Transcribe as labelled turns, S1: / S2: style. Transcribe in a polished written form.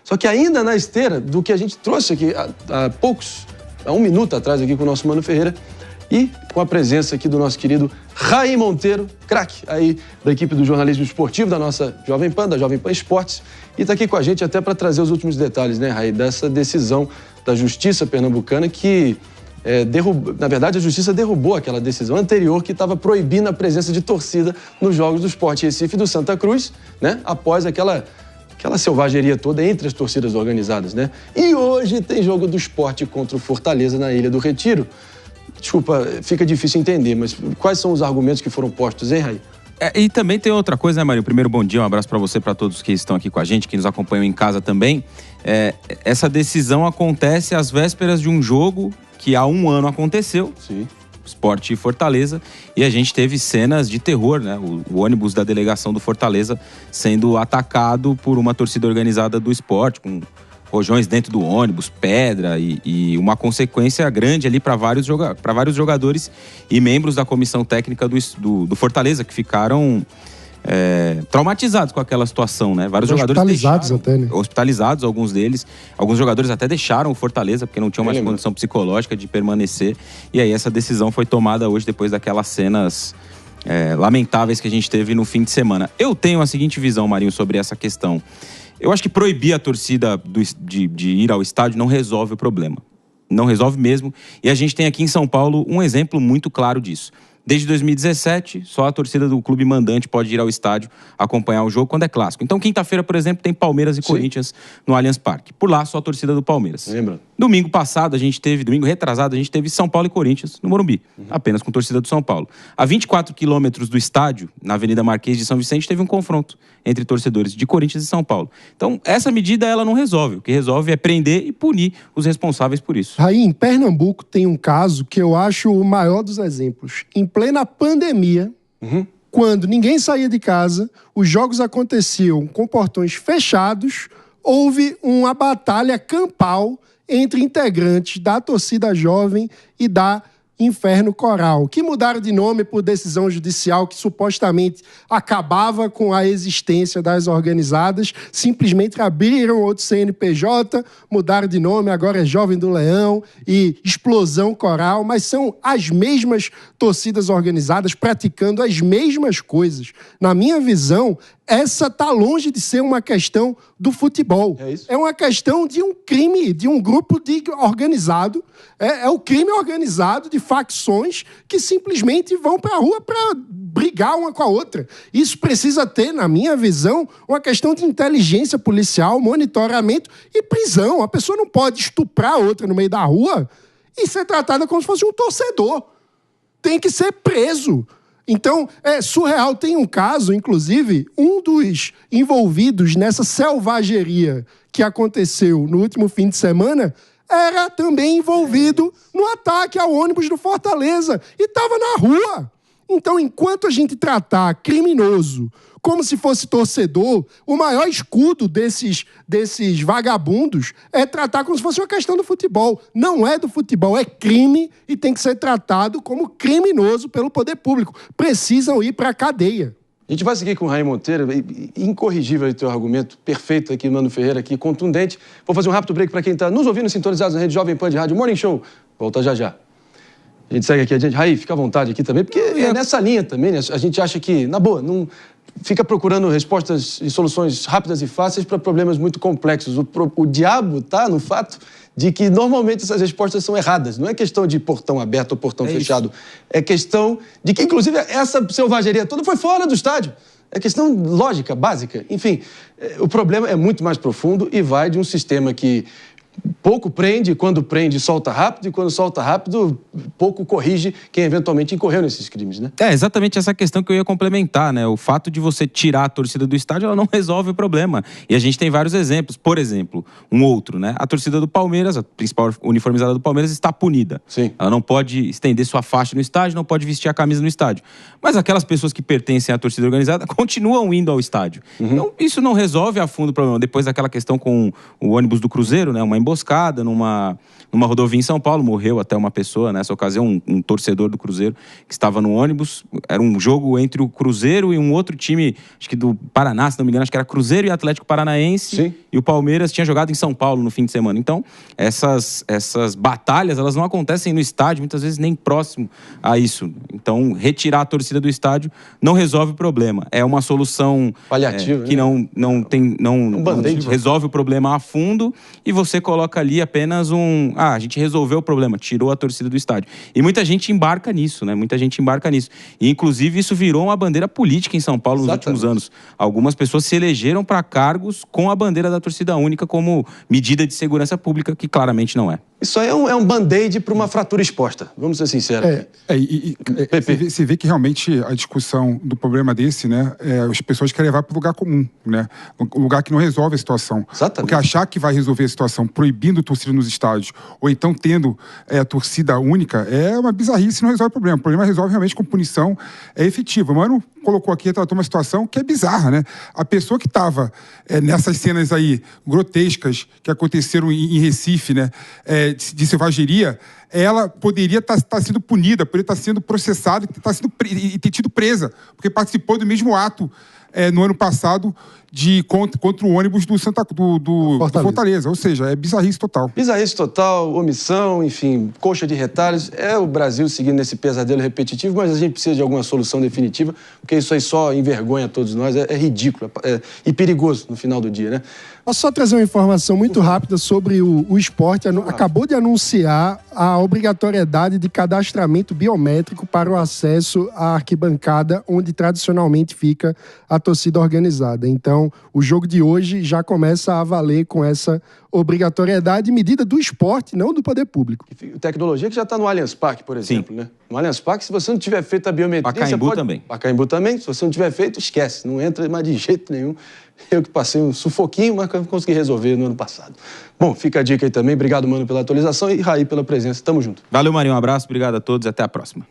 S1: Só que ainda na esteira do que a gente trouxe aqui há um minuto atrás aqui com o nosso Mano Ferreira e com a presença aqui do nosso querido Raí Monteiro, craque aí da equipe do jornalismo esportivo da nossa Jovem Pan, da Jovem Pan Esportes, e está aqui com a gente até para trazer os últimos detalhes, né, Raí, dessa decisão da Justiça Pernambucana que, na verdade, a Justiça derrubou aquela decisão anterior que estava proibindo a presença de torcida nos jogos do Sport Recife e do Santa Cruz, né, após aquela selvageria toda entre as torcidas organizadas, né? E hoje tem jogo do Sport contra o Fortaleza na Ilha do Retiro. Desculpa, fica difícil entender, mas quais são os argumentos que foram postos, hein, Raí?
S2: E também tem outra coisa, né, Marinho? Primeiro, bom dia, um abraço para você, para todos que estão aqui com a gente, que nos acompanham em casa também. Essa decisão acontece às vésperas de um jogo que há um ano aconteceu.
S1: Sim.
S2: Sport e Fortaleza, e a gente teve cenas de terror, né? O ônibus da delegação do Fortaleza sendo atacado por uma torcida organizada do Sport, com rojões dentro do ônibus, pedra e uma consequência grande ali para vários jogadores e membros da comissão técnica do Fortaleza, que ficaram traumatizados com aquela situação, né? Vários jogadores
S3: hospitalizados até, né?
S2: Hospitalizados, alguns deles. Alguns jogadores até deixaram o Fortaleza porque não tinham mais condição psicológica de permanecer. E aí essa decisão foi tomada hoje depois daquelas cenas lamentáveis que a gente teve no fim de semana. Eu tenho a seguinte visão, Marinho, sobre essa questão. Eu acho que proibir a torcida de ir ao estádio não resolve o problema. Não resolve mesmo. E a gente tem aqui em São Paulo um exemplo muito claro disso. Desde 2017, só a torcida do clube mandante pode ir ao estádio acompanhar o jogo quando é clássico. Então, quinta-feira, por exemplo, tem Palmeiras e Corinthians no Allianz Parque. Por lá, só a torcida do Palmeiras.
S1: Lembra?
S2: Domingo retrasado, a gente teve São Paulo e Corinthians no Morumbi, apenas com torcida do São Paulo. A 24 quilômetros do estádio, na Avenida Marquês de São Vicente, teve um confronto entre torcedores de Corinthians e São Paulo. Então, essa medida, ela não resolve. O que resolve é prender e punir os responsáveis por isso.
S3: Aí, em Pernambuco, tem um caso que eu acho o maior dos exemplos. Em plena pandemia, quando ninguém saía de casa, os jogos aconteciam com portões fechados, houve uma batalha campal entre integrantes da torcida jovem e da Inferno Coral, que mudaram de nome por decisão judicial que supostamente acabava com a existência das organizadas, simplesmente abriram outro CNPJ, mudaram de nome, agora é Jovem do Leão e Explosão Coral, mas são as mesmas torcidas organizadas praticando as mesmas coisas. Na minha visão, essa está longe de ser uma questão do futebol. É uma questão de um crime, de um grupo organizado. É o crime organizado de facções que simplesmente vão para a rua para brigar uma com a outra. Isso precisa ter, na minha visão, uma questão de inteligência policial, monitoramento e prisão. A pessoa não pode estuprar a outra no meio da rua e ser tratada como se fosse um torcedor. Tem que ser preso. Então, é surreal. Tem um caso, inclusive, um dos envolvidos nessa selvageria que aconteceu no último fim de semana era também envolvido no ataque ao ônibus do Fortaleza e estava na rua. Então, enquanto a gente tratar criminoso como se fosse torcedor, o maior escudo desses vagabundos é tratar como se fosse uma questão do futebol. Não é do futebol, é crime e tem que ser tratado como criminoso pelo poder público. Precisam ir para a cadeia.
S1: A gente vai seguir com o Raí Monteiro, incorrigível o teu argumento, perfeito aqui, Mano Ferreira, aqui, contundente. Vou fazer um rápido break para quem está nos ouvindo, sintonizados na rede Jovem Pan de Rádio Morning Show. Volta já já. A gente segue aqui adiante. Raí, fica à vontade aqui também, porque é nessa linha também, né? A gente acha que, na boa, não fica procurando respostas e soluções rápidas e fáceis para problemas muito complexos. O diabo está no fato de que normalmente essas respostas são erradas. Não é questão de portão aberto ou portão fechado. Isso. É questão de que, inclusive, essa selvageria toda foi fora do estádio. É questão lógica, básica. Enfim, o problema é muito mais profundo e vai de um sistema que pouco prende, quando prende, solta rápido, e quando solta rápido, pouco corrige quem eventualmente incorreu nesses crimes, né?
S2: É exatamente essa questão que eu ia complementar, né? O fato de você tirar a torcida do estádio, ela não resolve o problema. E a gente tem vários exemplos. Por exemplo, um outro, né? A torcida do Palmeiras, a principal uniformizada do Palmeiras, está punida.
S1: Sim.
S2: Ela não pode estender sua faixa no estádio, não pode vestir a camisa no estádio. Mas aquelas pessoas que pertencem à torcida organizada continuam indo ao estádio. Então, isso não resolve a fundo o problema. Depois daquela questão com o ônibus do Cruzeiro, né? Uma emboscada, emboscada numa rodovia em São Paulo, morreu até uma pessoa nessa ocasião, um torcedor do Cruzeiro que estava no ônibus. Era um jogo entre o Cruzeiro e um outro time, acho que do Paraná, se não me engano, acho que era Cruzeiro e Atlético Paranaense.
S1: Sim.
S2: E o Palmeiras tinha jogado em São Paulo no fim de semana. Então, essas batalhas, elas não acontecem no estádio, muitas vezes nem próximo a isso. Então, retirar a torcida do estádio não resolve o problema. É uma solução
S1: paliativa,
S2: que não resolve o problema a fundo, e você coloca ali apenas a gente resolveu o problema, tirou a torcida do estádio. E muita gente embarca nisso, né? Muita gente embarca nisso. E, inclusive, isso virou uma bandeira política em São Paulo nos últimos anos. Algumas pessoas se elegeram para cargos com a bandeira da torcida única como medida de segurança pública, que claramente não é.
S1: Isso aí é um band-aid para uma fratura exposta, vamos ser sinceros.
S4: Você vê que realmente a discussão do problema desse, né, as pessoas querem levar para o lugar comum, né, um lugar que não resolve a situação.
S1: Exatamente.
S4: Porque achar que vai resolver a situação proibindo torcida nos estádios, ou então tendo torcida única, é uma bizarrice, não resolve o problema. O problema resolve realmente com punição efetiva. O Mano colocou aqui, tratou uma situação que é bizarra, né? A pessoa que estava nessas cenas aí grotescas que aconteceram em Recife, né, de selvageria, ela poderia estar sendo punida, poderia estar sendo processada e ter tido presa, porque participou do mesmo ato no ano passado contra o ônibus do Fortaleza. Ou seja, é bizarrice total.
S1: Bizarrice total, omissão, enfim, coxa de retalhos. É o Brasil seguindo nesse pesadelo repetitivo, mas a gente precisa de alguma solução definitiva, porque isso aí só envergonha todos nós, é ridículo e perigoso no final do dia, né?
S3: Posso só trazer uma informação muito rápida sobre o esporte. Acabou de anunciar a obrigatoriedade de cadastramento biométrico para o acesso à arquibancada, onde tradicionalmente fica a torcida organizada. Então, o jogo de hoje já começa a valer com essa obrigatoriedade, medida do esporte, não do poder público.
S1: Tecnologia que já está no Allianz Parque, por exemplo, né? No Allianz Parque, se você não tiver feito a biometria...
S2: Pacaembu também.
S1: Pacaembu também. Se você não tiver feito, esquece. Não entra mais de jeito nenhum. Eu que passei um sufoquinho, mas consegui resolver no ano passado. Bom, fica a dica aí também. Obrigado, Mano, pela atualização e Raí pela presença. Tamo junto.
S2: Valeu, Marinho. Um abraço. Obrigado a todos. Até a próxima.